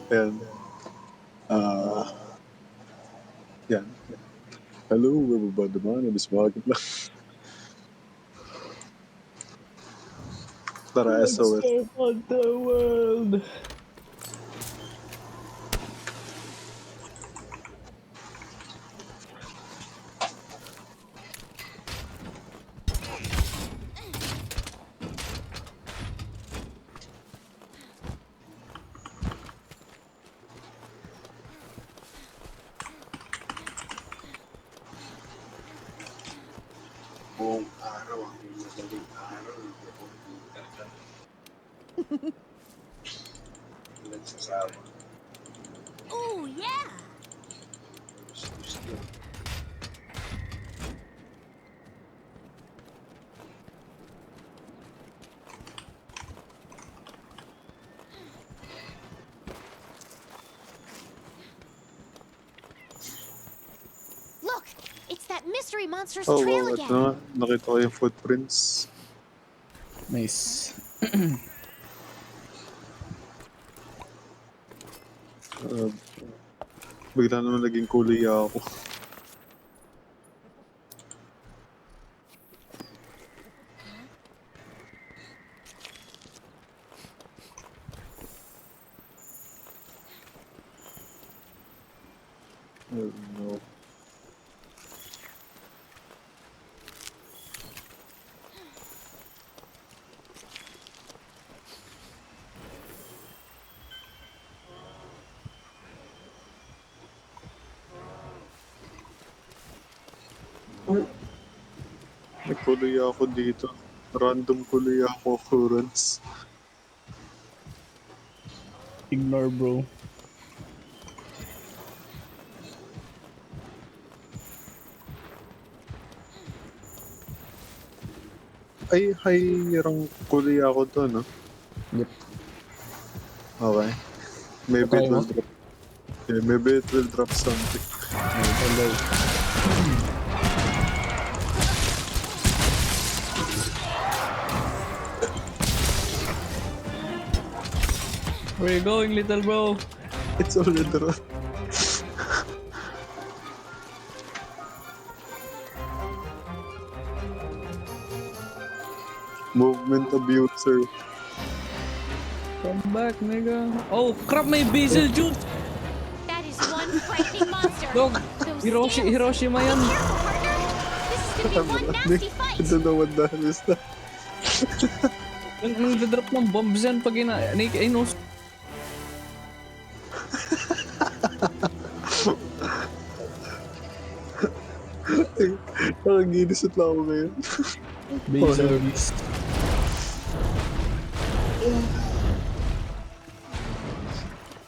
And, yan. Hello, everybody. My name is Mark. Tara, Let's SOS. start on the world. Buong araw ang madaling araw. Nagsasama. Oh, yeah! Look! It's that mystery monster's Oh, trail wow. Ito again! na. Nakita ko yung footprints. Nice. Bigla naman naging kulay ako. Oh, no. May kulay ako dito. Random kulay ako occurrence. Ignore, bro. Ay, hirang kulay ako to, no? Yep. Okay. Maybe Okay it will mo? drop. Yeah, maybe it will drop something. Hello. Where you going, little bro? It's already drop. Movement abuser. Come back, nigga. Oh, crap, may basil juice! That is one frightening monster! Dog, Those scales. Hiroshima yan. Careful, partner! This is gonna be one nasty I fight! don't know what that is. Nang drop ng bombs yan pag ay no. Nakaginisot lang ako ngayon. Basil beast.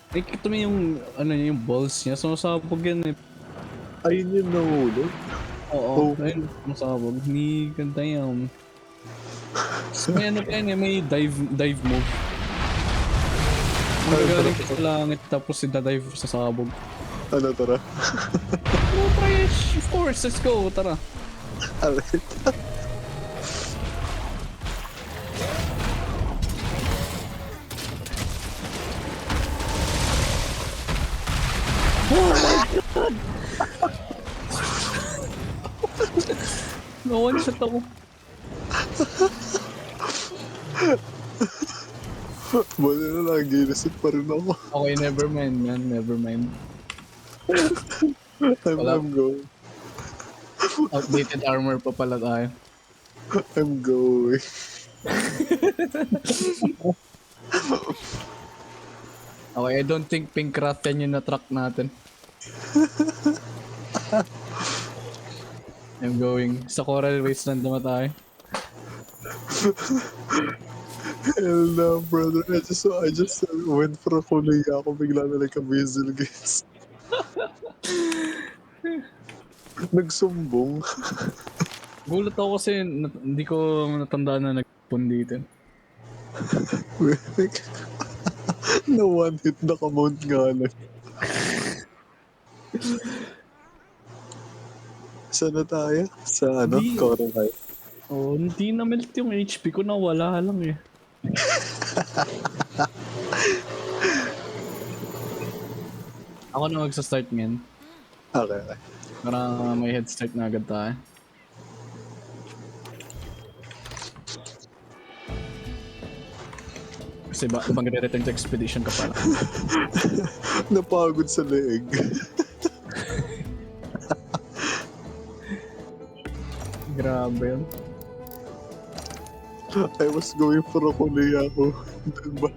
Nakikita mo yung, yung balls niya, sumasabog yan eh. Ayun yung nahulog. Oo, Oh. ayun, sumasabog. Ni ganda yan. So, may ano pa yan eh, may dive move. Magagaling ka sa langit tapos ida-dive sa sabog. Ano, tara? Oh, try it. Of course, let's go, tara. Alright. No one shot ako. Bali na lang, ginisot pa rin ako. Okay, never mind man, never mind. I'm going. Outdated armor pa pala tayo. I'm going. Okay, I don't think Pinkcraft yan yung na-track natin. I'm going. Sa Coral Wasteland naman tayo. Hell no, brother. I just went for a kulay ako. Bigla na nagka-basil, guys. Nagsumbong. Gulat ako kasi hindi ko natandaan na nagpun dito. Na one hit nakamount nga lang. Saan na tayo? Sa ano? Di- Coral High. Oh, hindi na melt yung HP ko, nawala lang eh. Ako na magsa-start ngayon. Okay, okay. Para may head start na agad tayo. Kasi ba, magre-return to expedition ka pala. Napagod sa leeg. Grabe yun. I was going for a Kuliako. Then ba?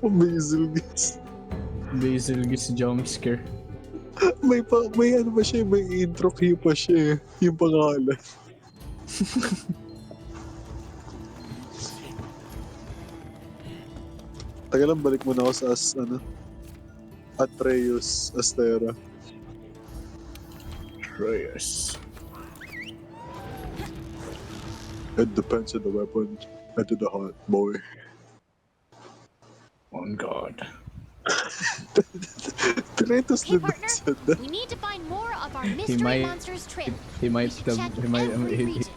Basil Gis. Basil Gis jump scare. May ano pa siya, may intro key pa siya eh. Yung pangalan. Taga lang, balik muna ako sa Atreus Astera. Reyes. It depends on the weapon and to the heart, boy. On God. Kratos Okay, din partner. said that. We need to find more of our mystery might- monsters trail. He might We should check he might every he- region.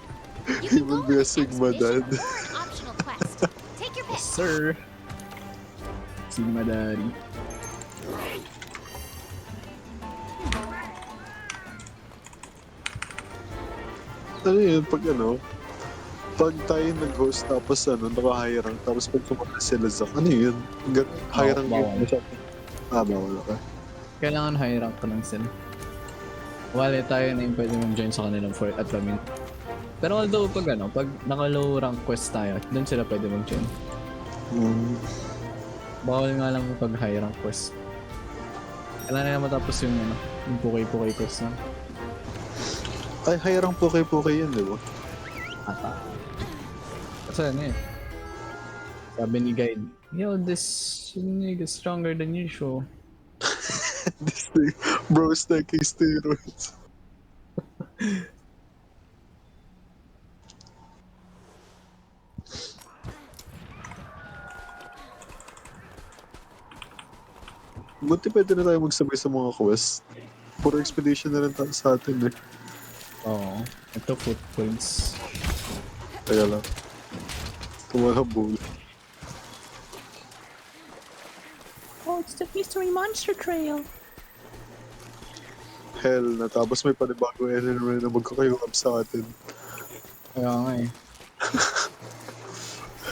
You he can will go be on a an Sigma expedition dad. or an optional quest. Take your pick. Sir. Sigma Daddy. Ano yun, pag tayo nag-host tapos naka-high-rank, tapos pag tumakas sila sa, ano yun? High-rank bawal. yun sa bawal ka. Kailangan high rank ka lang sila. Wala tayo na yung pwede mag-join sa kanilang fort at lamin. Pero although pag naka-low rank quest tayo, doon sila pwede mag-join. Bawal nga lang pag high rank quest. Kailangan na matapos yung yung pukay-pukay quest na. Ay, high-rank pukay-pukay yun, di ba? Ata. Kasi sabi ni guide, yo, this nigga stronger than usual. This thing, bro is taking steroids. Buti pwede na tayo magsabay sa mga quest. Puro expedition na lang tayo sa atin eh. Oo. Ito footprints. Kaya lang. Tumalabog. Oh, it's the mystery monster trail. Hell na. Tapos may panibagong enemy na magkakayuap sa atin. Kaya nga eh.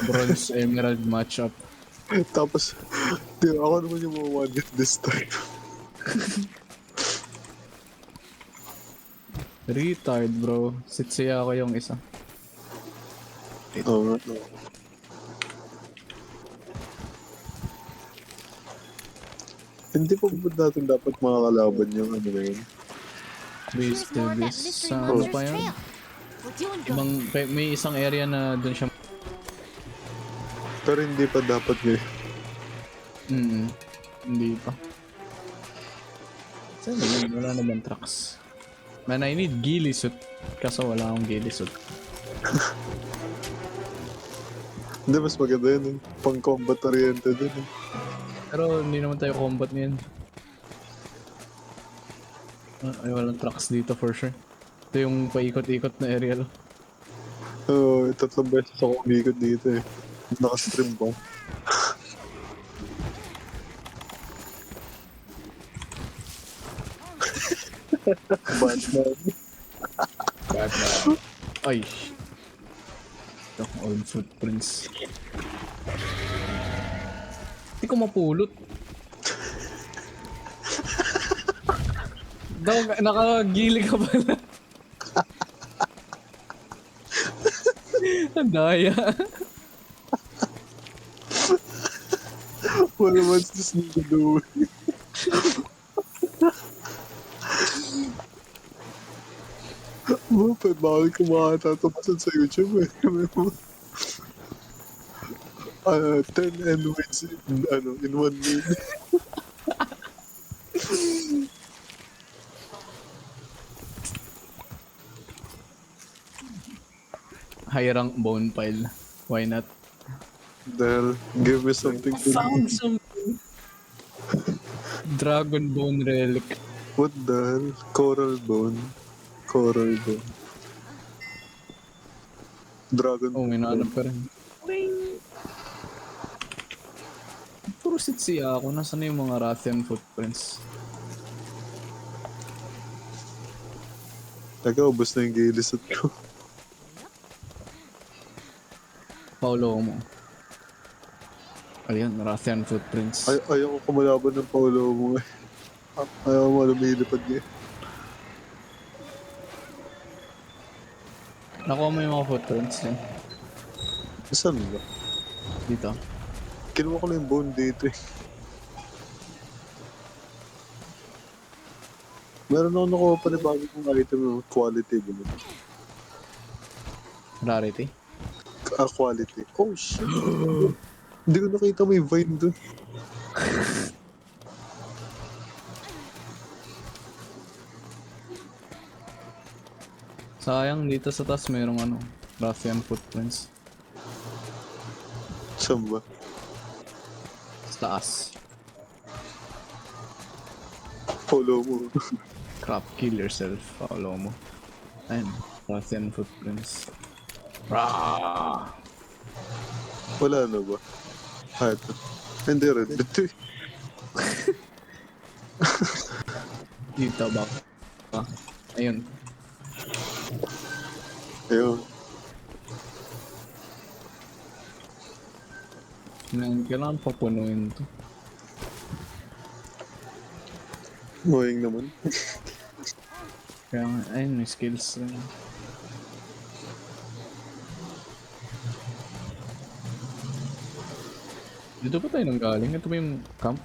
Bronze Emerald matchup. Tapos, ako naman yung mga one hit this time. Retard bro. Sitsiya ako yung isa. Oo nga. Hindi pa ba natin dapat makakalaban yung ano na yun? Base Here's to more of that this. mystery Sa ano monsters pa yun? trail. We're doing good. May isang area na dun siya. Pero hindi pa dapat ngayon. Hindi pa. Saan na yun? Wala na bang trucks? Man, I need ghillie suit. Kaso wala akong ghillie suit. Hindi, mas maganda yun. Pang-combat oriented yun. Pero hindi naman tayo combat ngayon. Ay, walang trucks dito for sure. Ito yung paikot-ikot na area. Oo, 3 beses ako umikot dito eh. Nakastream pa. Batman. Batman. Ay. Ito, old footprints. Hindi ko mapulot. Nakagili ka pala. Ang daya. What what's this need to do? Bawal ka makatatapasan sa YouTube eh. 10 and wins in 1 minute. High rank bone pile. Why not? Dahil, give me something to Found something. Dragon bone relic. What the hell? Coral bone. Coral bone. Dragon Oh, may bone. nahanap ka rin. Puro sitsiya ako. Nasaan na yung mga Rathian footprints? Nagkaubos na yung gilisot ko. Paulo mo. Ayun, Rathian Footprints. Ayaw ko kumalaban ng Paulo mo eh. Ayaw mo lumilipad niya. Nakuha mo yung mga footprints yun. Saan ba? Dito. Kinuha ko na yung bone dito eh. Meron ako nakuha pa na bagong item ng quality ba? Rarity. Quality. Oh shit! Hindi ko nakita may vine dun. Sayang dito sa taas merong ano, Rathian Footprints. Saan ba? Sa taas. Follow mo. Crap, kill yourself. Paulo mo. Ayun, Rathian Footprints. Rah! Wala na ba? Ito. Hindi rin. Ito eh. Dito ba? Ayun. Ayun. Kailangan papunuin to. Annoying naman. Kaya nga, ayun, may skills rin. Dito ba tayo nang galing? Ito ba yung camp?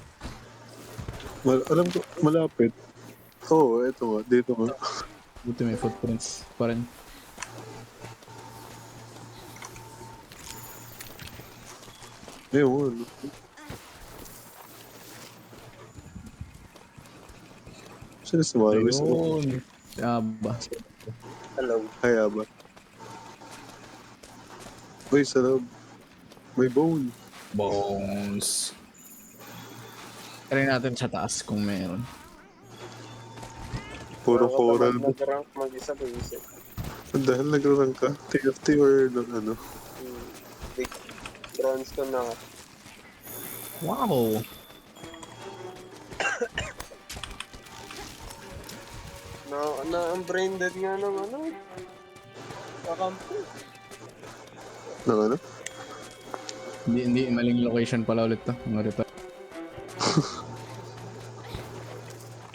Alam ko, malapit. Oo, ito nga. Dito nga. Buti may footprints pa rin. Ayun. Saan na sumarawis ako? Ayun. Aba. Hello. Hi, Aba. Uy, sa loob. May bone. Bones. Try natin sa taas kung meron. Puro coral. Nag-rank mag-isa ba isip? Dahil nagrarang ka, TFT or ano? Big bronze ko na. Wow! Ang brain dead nga ng ano. Kakampi. Nang ano? Hindi, maling location pala ulit to. Ang repair.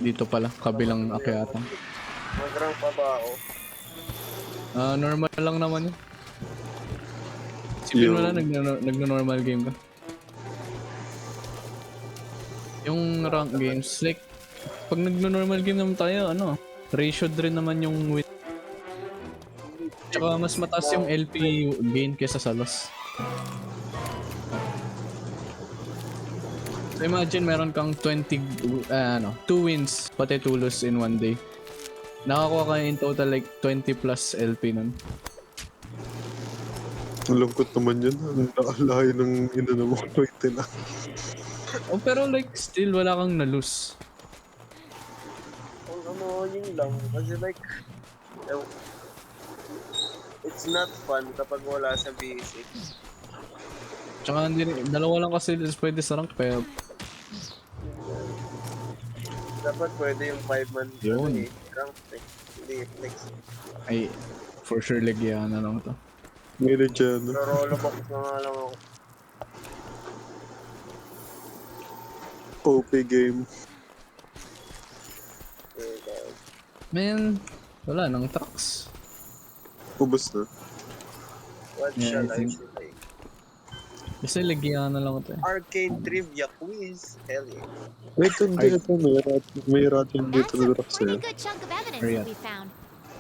Dito pala, kabilang akyatan. Mag-rank pa ba ako? Normal lang naman yun. Sipin mo Yo. lang, nagno-normal game ka. Yung rank games, like, pag nagno-normal game naman tayo, ano, ratioed rin naman yung win. Tsaka mas mataas yung LP gain kesa sa loss. So imagine meron kang 2 wins, pati 2 losses in one day. Nakakuha ka in total like 20 plus LP nun. Ang lungkot naman yun. Ang nakalayo ng inano mo. 20 lang. Oh, pero like still wala kang na-lose. Ang ano yun lang. Kasi like, it's not fun kapag wala sa basic. Tsaka dalawa lang kasi pwede sa rank kaya Dapat pwede yung 5-man Yun. rank eh. Hindi flex. ay for sure legyan na lang to. May legend. Pero rollerbox na nga lang ako. OP game. Man, wala nang trucks. Ubus na. What Yeah, shall I I think- say? Kasi legyan na lang to eh. Arcade trivia quiz. Hell yeah. Wait, hindi ito. May rating dito That's na a drop pretty sa'yo. good chunk of evidence Hurry that up. we found.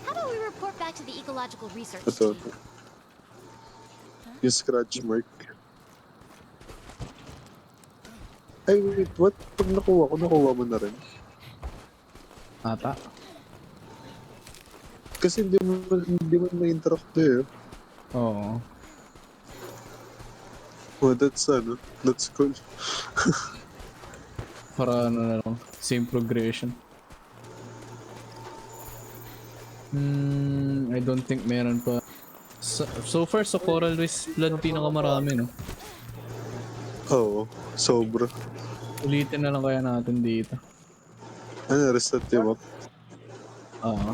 How about we report back to the ecological research Ito. team? Yung scratch mark. Ay, wait, what? Pag nakuha mo na rin. Ata. Kasi hindi mo na-interact eh. Oo. Oh, that's cool. Para ano na lang, same progression. I don't think meron pa. So far sa Coral Wasteland pinakamarami no. Oo, sobra. Ulitin na lang kaya natin dito. Ano, reset yung map? Oo.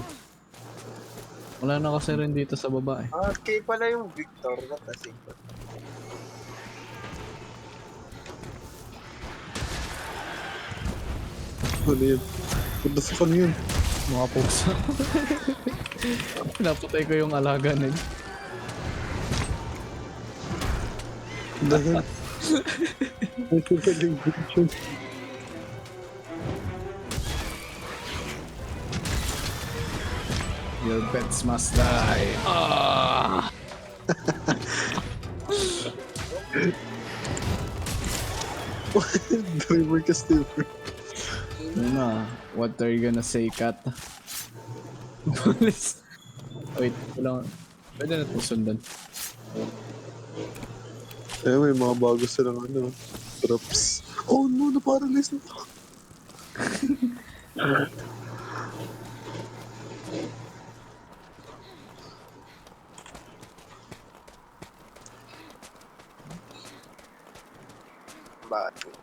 Wala na kasi rin dito sa baba eh. Ah, K pala yung Victor. What a secret. Ano yun? What the fuck, ano yun? Mga pusa. Napatay ko yung alaga nila. Dahil... May sinaling bitchin. Your pets must die. Ah! Driver ka, Steve. Ano na? What are you gonna say, cat? Police. Wait, wala. Pwede na itong sundan. Eh, may mga bago silang ano. Traps. Oh no, na-paralyze na. Bakit?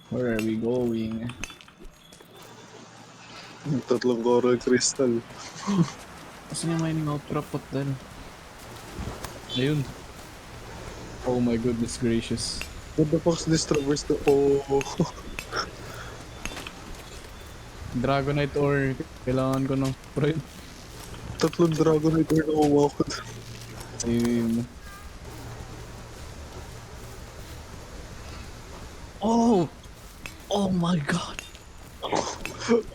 Where are we going? Tatlong coral crystal. Kasi yung mining outcrop dahil. Ayun. Oh my goodness gracious. What the fuck's this traverse to? Oh. Dragonite ore. Kailangan ko ng prime. Tatlong Dragonite na nakuha ko. Ayun. Oh! Oh my god!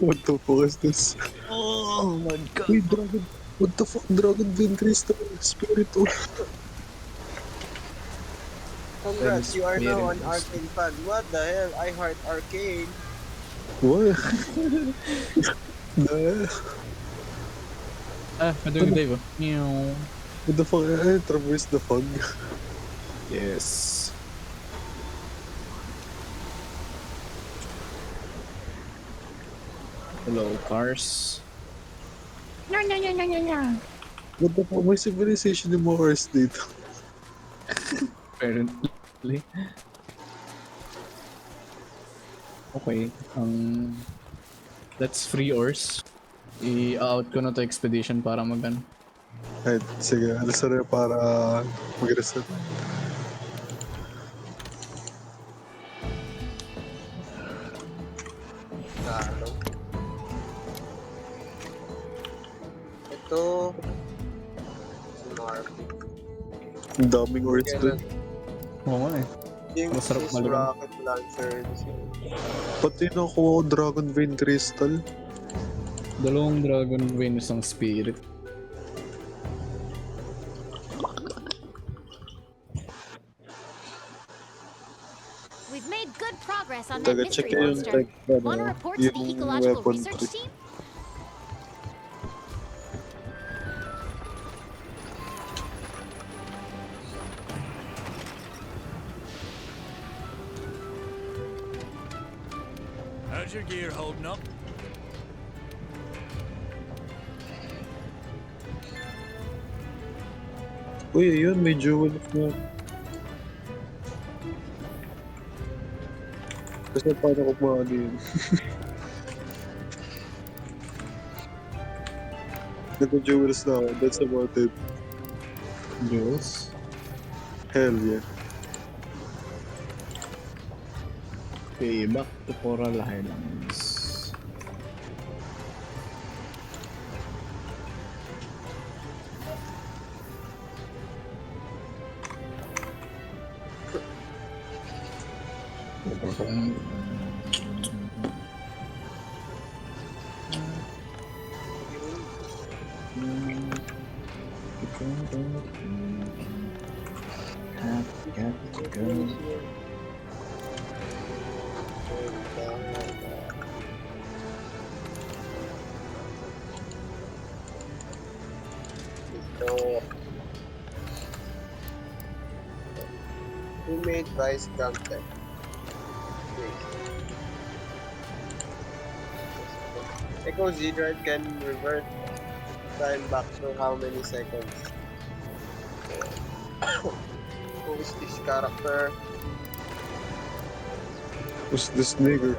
What the fuck is this? Oh my god! Wait, Dragon. What the fuck? Dragon Vein Crystal. Spirit Ore. Congrats, you are now an Experience. Arcane fan. What the hell? I heart Arcane. What? Nah. Ah, maduling dive oh. Meow. What the fuck? I traverse the fog. Yes. Hello, cars. What the fuck? May civilization yung mga cars dito. Apparently. Okay, that's free ores. I-out ko na to expedition para mag-ano. Right, sige. Alas na rin para mag-reset. Ano? Ito. Smart. Ang daming ores dun. Oo nga eh. Yung Masarap is maliban. rocket launcher. Pati nakuha ko Dragon Vein Crystal. Dalawang dragon vein, isang spirit. We've made good progress on that Taga-check mystery yung monster. tech, Want to report to the yung ecological weapon research tree. team? How's your gear holding up? Uy, ayun, may jewel na. Kasi paano ko maano yun? Nag-jewels na ako, that's about it. Jules. Hell yeah. Okay, back to Coral Highlands. Ito. Who made Vice content? Echo Z-Drive can revert time back to how many seconds? Who is this character? Who's this nigger?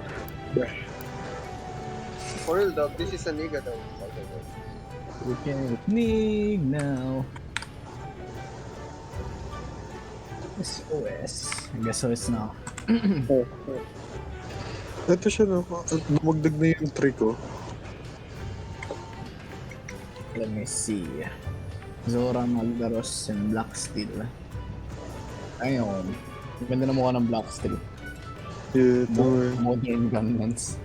For real, dog, this is a nigga, though. We can need now. SOS. I guess SOS now. Ito siya na, dumagdag na yung trick ko. Let me see. Zora Magdaros and Black Steel. Ayun. Ang ganda na mukha ng Black Steel. Yeah, ito eh. Modern gunlance.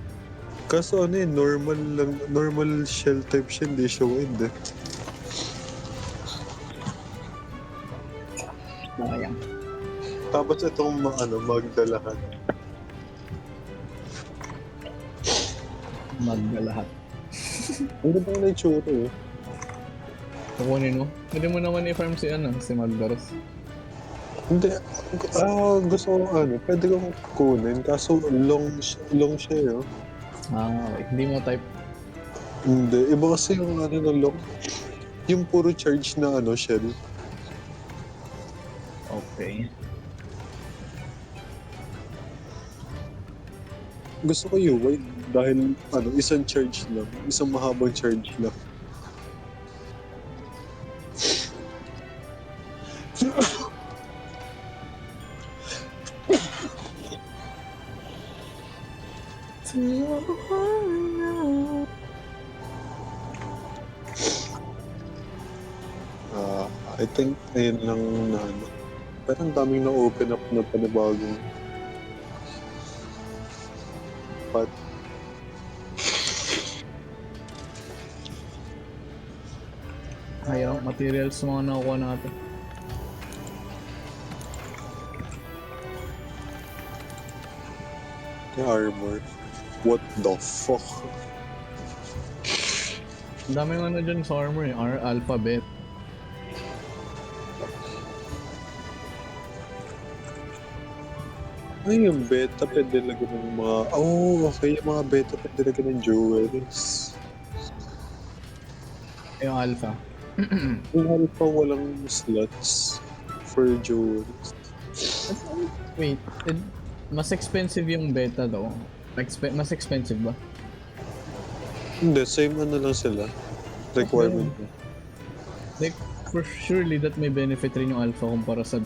Kaso ano eh, normal shell type siya, hindi siya wide eh. Sayang. Tapos itong magdalahan. Magda lahat. Ang ganda na yung tsura eh. Kukunin mo? Pwede mo naman i-farm si Magdaros. Hindi, gusto ko pwede kong kunin, kaso long siya eh. Okay. Hindi mo type. Hindi, iba kasi yung na long. Yung puro charge na shell. Okay. Gusto ko yung wide dahil isang charge lang, isang mahabang charge lang. I think ayun lang na pero ang daming na-open up na panibagong but Ayaw, materials mga nakuha natin. yung armor, what the fuck? Ang daming dyan sa armor eh. Alphabet. Ay, yung beta pwede lagyan ng mga okay, yung mga beta pwede lagyan ng jewels. Yung alpha. Yung alpha walang slots for jewels. Wait, mas expensive yung beta daw. Mas expensive ba? Hindi, same lang sila. Requirement. Like, for surely that may benefit rin yung alpha kumpara sa...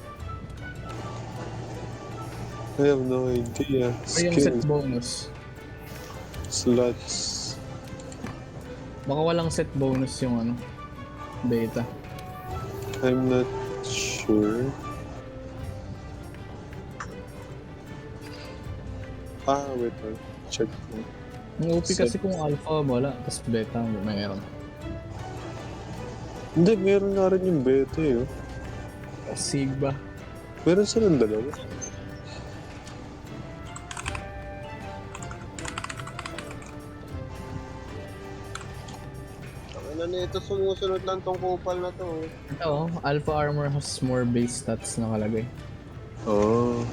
I have no idea. Ay, yung set bonus. Slots. Baka walang set bonus yung beta. I'm not sure. Wait. Check ko. Ang OP kasi kung alpha wala, tapos beta mayroon. Hindi, meron nga rin yung beta eh. Sig ba? Meron silang dalawa. Ito sumusunod lang tong kupal na to. Ito, alpha armor has more base stats nakalagay. Oh.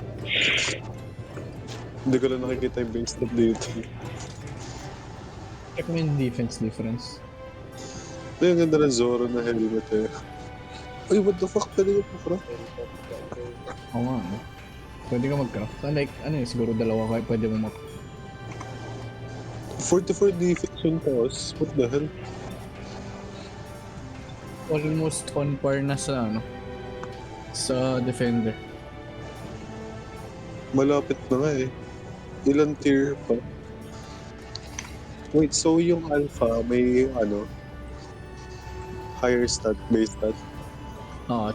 Hindi ko lang nakikita yung base stat dito. Check mo yung defense difference. Ito yung ganda ng Zoro na helmet eh. Uy, what the fuck? Pwede ko pa Oo nga, pwede ka mag-craft. Like, siguro dalawa kayo pwede mo 44 defense yung toss. What the hell? almost on par na sa sa defender. Malapit na nga eh. Ilang tier pa? Wait, so yung alpha may higher stat, base stat?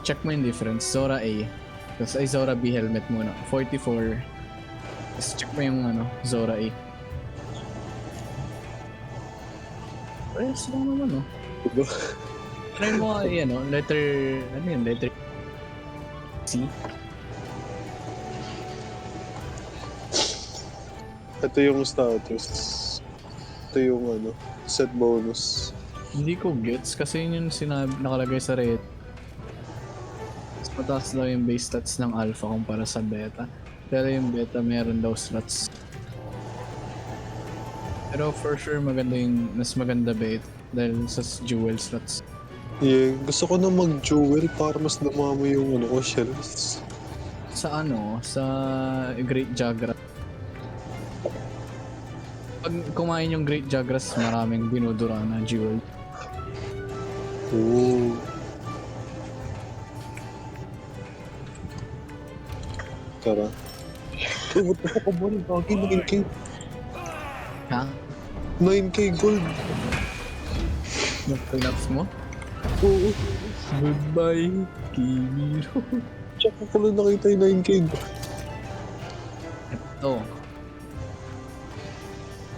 Check mo yung difference. Zora A. Tapos ay Zora B helmet muna. 44. Tapos check mo yung Zora A. Ayos lang naman Diba? Try mo letter... letter C? Ito yung status. Ito yung set bonus. Hindi ko gets kasi yun yung nakalagay sa red. Mas mataas daw yung base stats ng alpha kumpara sa beta. Pero yung beta meron daw slots. Pero for sure mas maganda beta dahil sa jewel slots. Yeah, gusto ko na mag-jewel para mas namamo yung shells. Sa sa Great Jagra. Pag kumain yung Great Jagras, maraming binudura na jewel. Oo. Tara. Oh, what the fuck, Abon? Bakit 9K? Ha? 9K gold. Nag-collapse mo? Oo. Goodbye, Kimiro. Tsaka ko lang nakita yung 9K gold. Ito.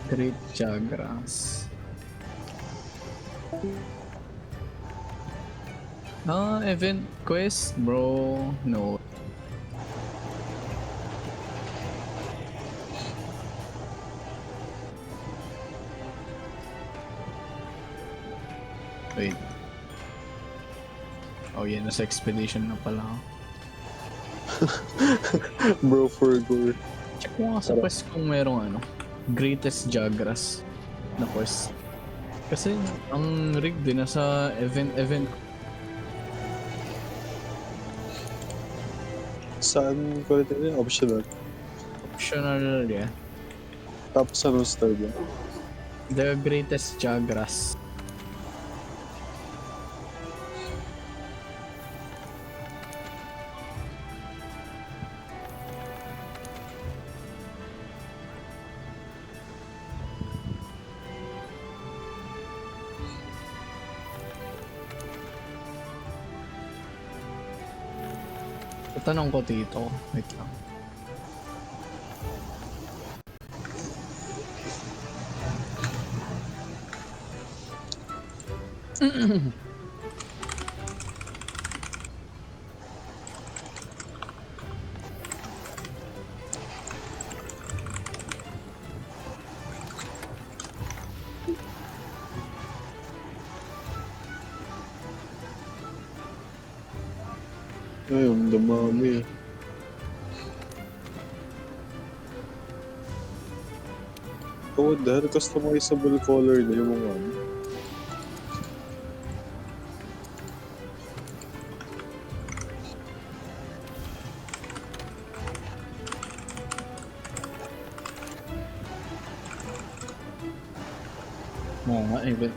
Great Jagras. Event quest, bro. No. Wait. Oh, yan. Nasa expedition na pala ako. Bro, for gore. Check mo nga sa quest kung merong ano. Greatest Jagras na quest. Kasi ang rig din nasa event. Saan ko rin yun? Optional. Optional, yeah. Tapos anong star ba? The Greatest Jagras. Tanong ko dito. Wait lang. Ay, ang damami. Oh, dahil customizable color na yung mga ano. Oo nga, event.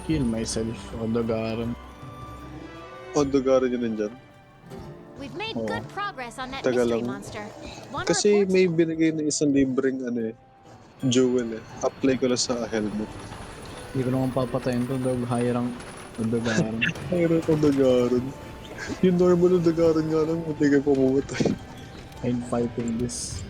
Kill myself. O dagaran. O, dugaran yun nandyan. We've made Oh. good progress on that Taga mystery lang. monster. Wanna Kasi report may binigay na isang libreng ano eh, jewel eh. Apply ko lang sa helmet. Hindi ko naman papatayin to. Dog high rank. O dagaran. Mayroon akong dugaran. Yung normal na dugaran nga lang, hindi kayo pumumatay. I'm fighting this.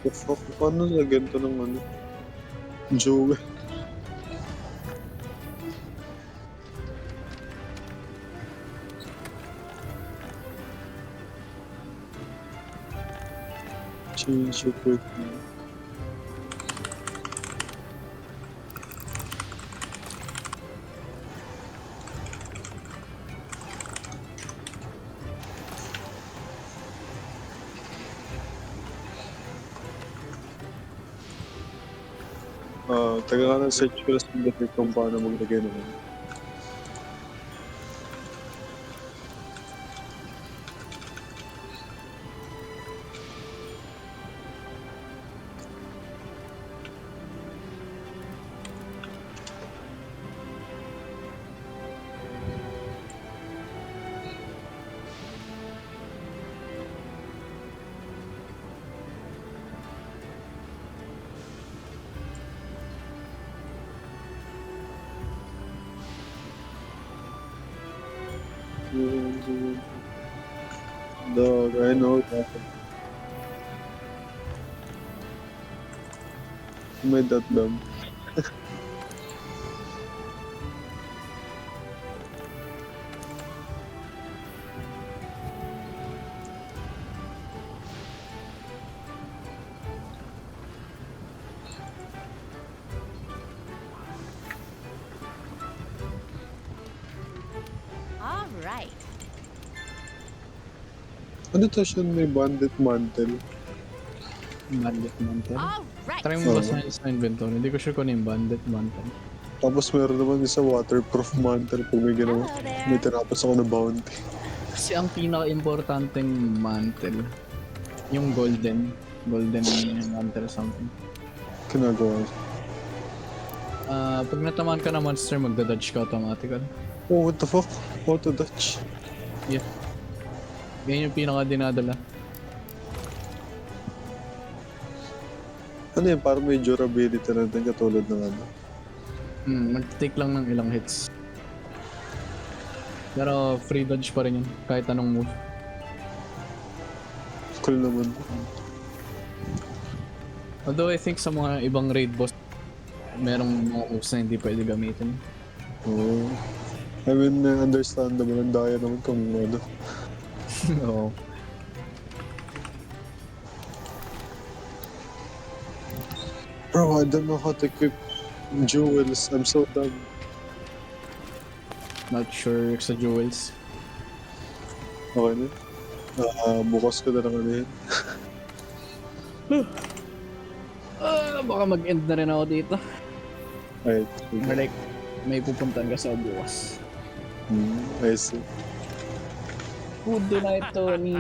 Fuck, paano na ganito ng ano? Jewel. Change it quickly. Taga nga ng search ko lang sa kung paano maglagay naman. Dog, I know that. May that dumb. All right. Ano to siya may bandit mantle? Bandit mantle. All right. Try mo Oo. basahin sa inventory. Hindi ko sure kung ano yung bandit mantle. Tapos meron naman isa waterproof mantle pag may ginawa. Hello May there. tinapos ako na bounty. Kasi ang pinaka-importanting mantle, yung golden mantle something. Kinagawa. Pag natamaan ka na monster, magdadodge ka automatically. Oh, what the fuck? Auto Dutch. Yan yung pinaka-dinadala. Ano yan? Parang may durability na din katulad ng ano. Mag-take lang ng ilang hits. Pero free dodge pa rin yun, kahit anong move. Cool naman. Although I think sa mga ibang raid boss, merong mga moves na hindi pwede gamitin. Oh. I mean, understandable. Ang daya naman kung ano. Oo. Bro, I don't know how to equip jewels. I'm so dumb. Not sure sa jewels. Okay na. Bukas ko na lang ano yun. Baka mag-end na rin ako dito. Ay, Or like, may pupuntahan ka sa bukas. I see. Good night, Tony.